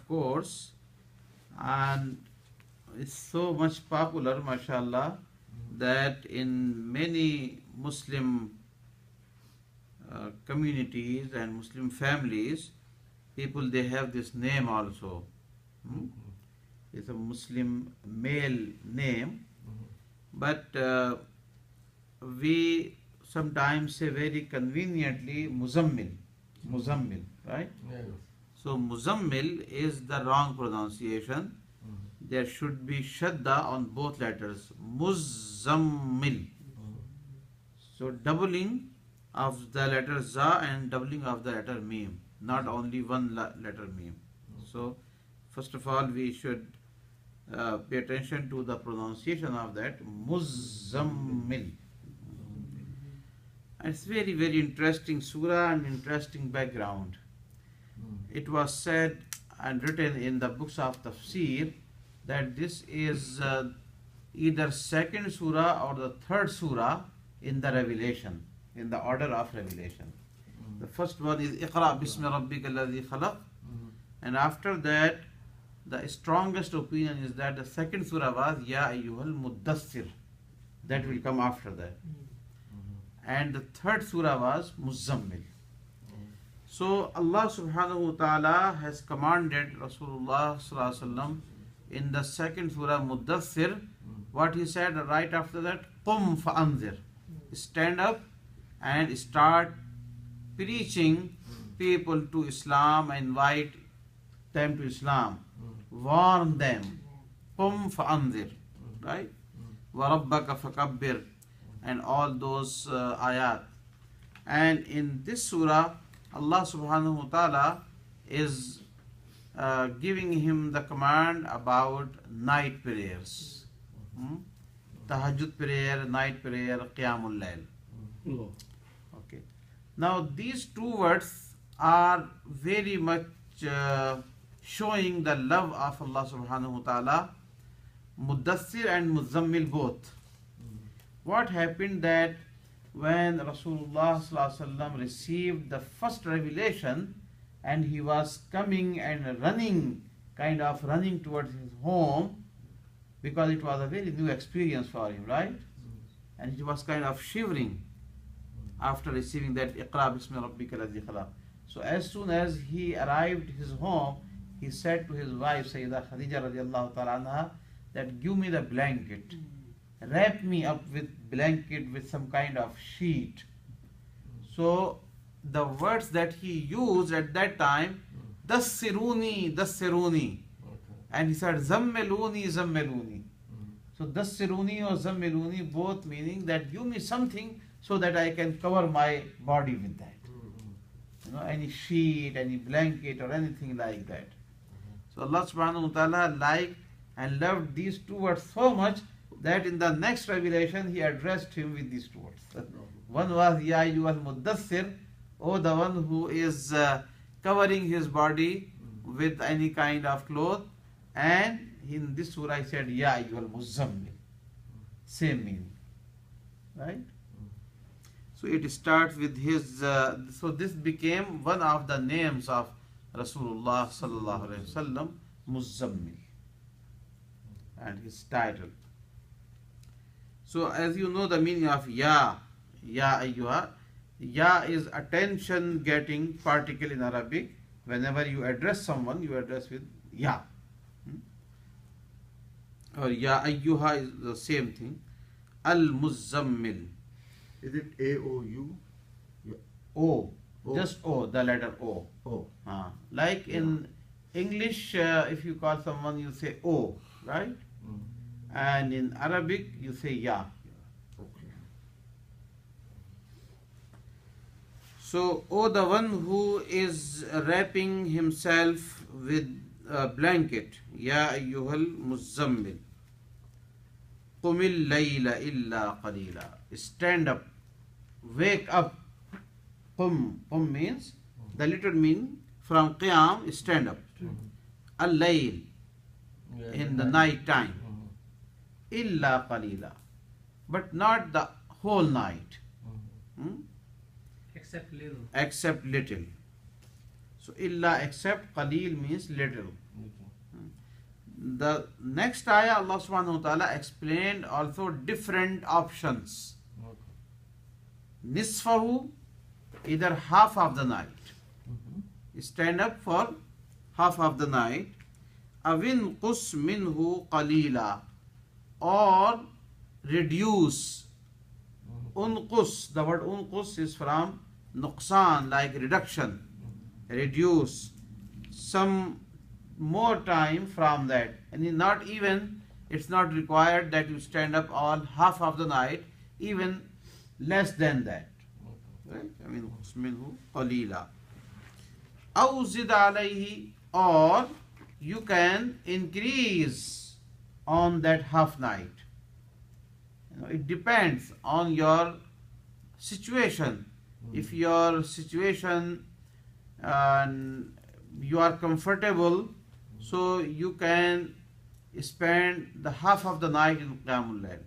of course, and it's so much popular, mashallah, that in many Muslim communities and Muslim families, people they have this name also. Hmm? It's a Muslim male name, but we sometimes say very conveniently Muzammil. Muzammil, right? Yes. So Muzammil is the wrong pronunciation. There should be shadda on both letters. Muzammil. So doubling of the letter za and doubling of the letter mim, not only one letter mim. So first of all, we should pay attention to the pronunciation of that Muzammil. And it's very, very interesting surah and interesting background. It was said and written in the books of tafsir that this is either second surah or the third surah in the revelation, in the order of revelation. The first one is Iqra bismi rabbika alladhi khalaq, and after that the strongest opinion is that the second surah was Ya ayyuhal muddassir, that will come after that, and the third surah was Muzammil. So Allah subhanahu wa ta'ala has commanded Rasulullah sallallahu alaihi wasallam in the second surah Muddathir, what he said right after that, Qum fa'anzir, stand up and start preaching people to Islam, invite them to Islam, warn them. Qum fa'anzir, right? Wa rabbaka fakabbir, and all those ayat. And in this surah, Allah subhanahu wa ta'ala is giving him the command about night prayers. Tahajjud prayer, night prayer, Qiyamul Layl. Okay. Now these two words are very much showing the love of Allah subhanahu wa ta'ala, Muddassir and Muzammil both. What happened that when Rasulullah sallallahu alaihi wasallam received the first revelation and he was coming and running, kind of running towards his home, because it was a very new experience for him, right? And he was kind of shivering after receiving that Iqra bismi rabbika alladhi khalaq. So as soon as he arrived his home, he said to his wife Sayyidah Khadija radiallahu ta'ala anha that give me the blanket, wrap me up with blanket with some kind of sheet. So the words that he used at that time, dassiruni, dassiruni, and he said zammiluni, zammiluni. So dassiruni or zammiluni, both meaning that give me something so that I can cover my body with that. You know, any sheet, any blanket or anything like that. So Allah subhanahu wa ta'ala liked and loved these two words so much that in the next revelation he addressed him with these two words. One was Ya ayyuhal muddassir, oh the one who is covering his body with any kind of cloth, and in this surah he said Ya ayyuhal muzammil, same meaning, right? So it starts with his so this became one of the names of Rasulullah sallallahu alaihi wasallam, Muzammil, and his title. So as you know the meaning of Ya, Ya ayyuha, Ya is attention getting particle in Arabic. Whenever you address someone, you address with Ya. Or Ya ayyuha is the same thing. Al-Muzammil. Is it A-O-U? O. O. Just O, the letter O. Oh. Like in English, if you call someone, you say O, right? And in Arabic, you say Ya. Okay. So, O the one who is wrapping himself with a blanket, Ya ayyuhal muzammil. Qumil layla illa qalila. Stand up, wake up. Qum. Qum means, the literal meaning from qiyam is stand up. Al-layl, in the night time. Illa qalila, but not the whole night. Except little. Except little. So illa except, qalil means little. The next ayah, Allah subhanahu wa ta'ala explained also different options. Nisfahu, either half of the night. Stand up for half of the night. Awin qus minhu qalila, or reduce. Unqus, the word unqus is from nuqsan, like reduction. Reduce some more time from that. And not even, it's not required that you stand up all half of the night, even less than that. Right? I mean, minhu qalila. Aw zid alayhi, or you can increase on that half night. It depends on your situation. If your situation, you are comfortable, so you can spend the half of the night in Qiyamul Layl.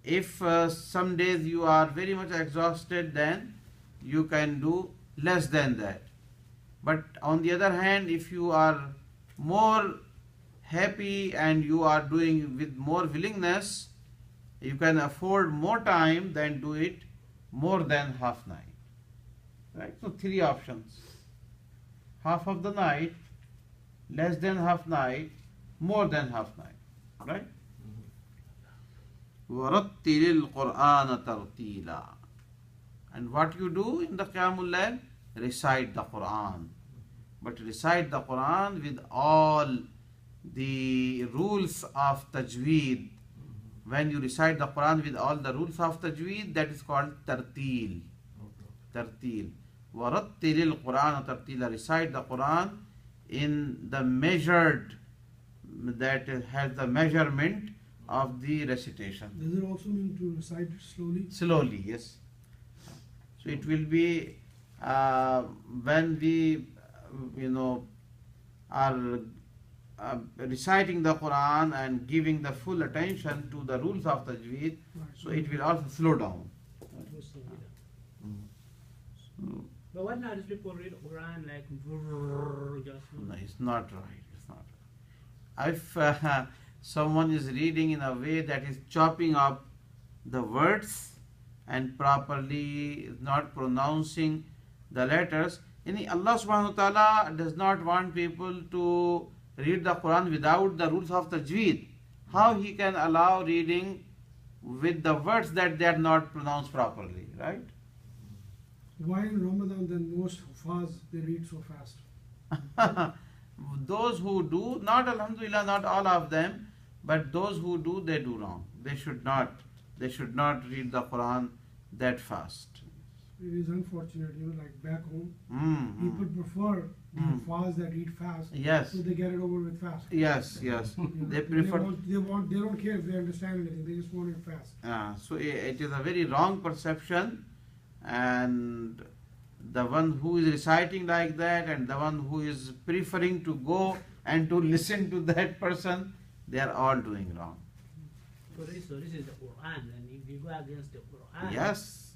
If some days you are very much exhausted, then you can do less than that. But on the other hand, if you are more happy and you are doing with more willingness, you can afford more time, then do it more than half night. Right? So 3 options. Half of the night, less than half night, more than half night. Right? وَرَتِّلِ الْقُرْآنَ تَرْتِيلًا. And what you do in the Qiyamul Layl? Recite the Quran. But recite the Quran with all the rules of tajweed. When you recite the Quran with all the rules of tajweed, that is called tartil. Tartil. وَرَتِّلِ الْقُرْآنَ تَرْتِيلًا. Recite the Quran in the measured, that has the measurement of the recitation. Does it also mean to recite it slowly? Slowly, yes. So it will be when we, are reciting the Quran and giving the full attention to the rules of tajweed, so it will also slow down. But what now? These people read Quran like just. No, it's not right. It's not right. If someone is reading in a way that is chopping up the words and properly not pronouncing the letters, Allah subhanahu wa ta'ala does not want people to read the Quran without the rules of tajweed. How He can allow reading with the words that they are not pronounced properly, right? Why in Ramadan then most Hufaz they read so fast? Those who do, not alhamdulillah, not all of them, but those who do, they do wrong. They should not read the Quran that fast. It is unfortunate, like back home, Mm-hmm. people prefer the Hufaz that read fast, Yes. so they get it over with fast. Yes. They prefer. They don't care if they understand anything. They just want it fast. So it is a very wrong perception, and the one who is reciting like that and the one who is preferring to go and to listen to that person, they are all doing wrong. So this is the Quran, and if you go against the Quran, Yes,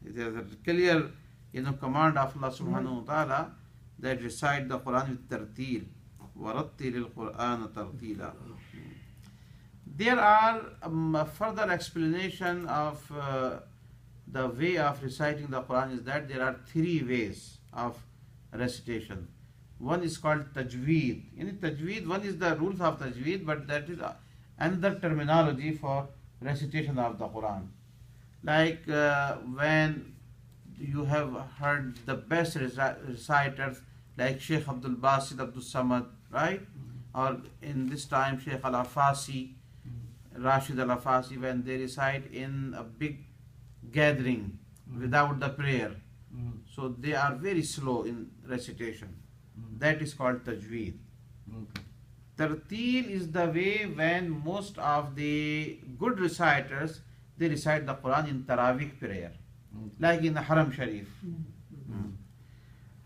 it is a clear, command of Allah subhanahu wa ta'ala that recite the Quran with tartil. وَرَتِّلِ الْقُرْآنَ تَرْتِيلًا. There are further explanation of the way of reciting the Quran is that there are 3 ways of recitation. One is called tajweed. In tajweed, one is the rules of tajweed, but that is another terminology for recitation of the Quran. Like when you have heard the best reciters like Sheikh Abdul Basit Abdul Samad, right? Or in this time Sheikh Al-Afasi, Rashid Al-Afasi, when they recite in a big gathering without the prayer. So they are very slow in recitation. That is called tajweed. Tartil is the way when most of the good reciters, they recite the Quran in Taraweeh prayer, like in the Haram Sharif.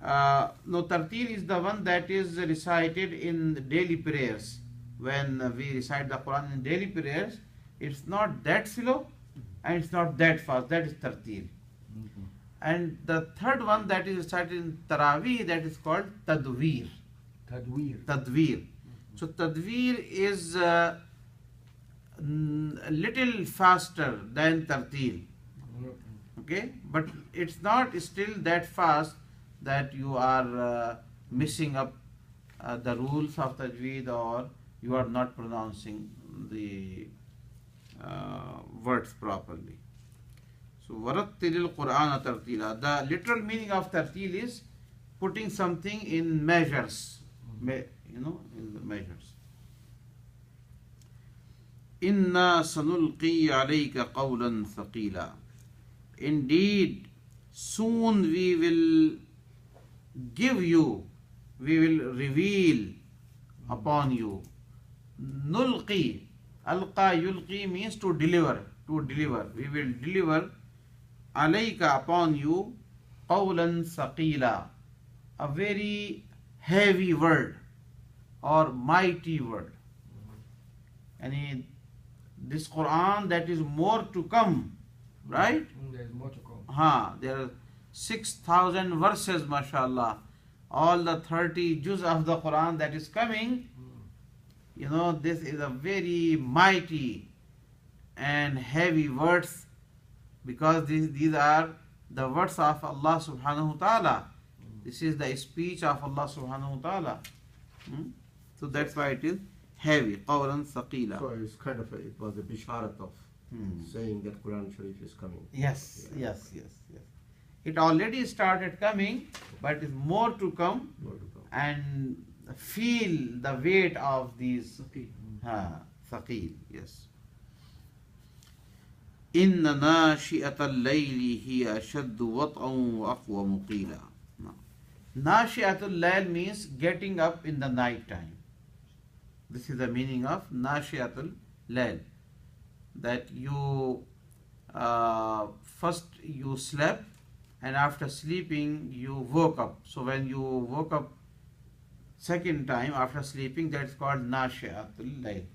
No, Tartil is the one that is recited in the daily prayers. When we recite the Quran in daily prayers, it's not that slow and it's not that fast. That is Tartil. And the third one that is recited in Taraweeh, that is called Tadweer. Tadweer. Tadweer. So tadweer is a little faster than tartil. Okay, but it's not still that fast that you are missing up the rules of tajweed, or you are not pronouncing the words properly. So warattilil Qur'ana tartila. The literal meaning of tartil is putting something in measures, in the measures. Inna sanulqi alayka qawlan thaqila. Indeed, soon we will give you, we will reveal upon you. Nulqi, alqa yulqi means to deliver, to deliver. We will deliver alayka upon you qawlan thaqila, a very heavy word or mighty word. And this Quran that is more to come, right? There's more to come. There are 6,000 verses, mashallah. All the 30 juz of the Quran that is coming, this is a very mighty and heavy words, because these are the words of Allah subhanahu wa ta'ala. This is the speech of Allah subhanahu wa ta'ala. So that's why it is heavy. Qawlan thaqila. So it's kind of it was a bisharat of saying that Quran Sharif is coming. Yes. It already started coming, but it's more to come, More to come. and feel the weight of these thaqil. Yes. Inna nashi'at al-layli hiya ashaddu wat'an wa aqwamu qila. Nashi'atul layl means getting up in the night time. This is the meaning of nashi'atul layl. That you first you slept, and after sleeping you woke up. So when you woke up second time after sleeping, that's called nashi'atul layl.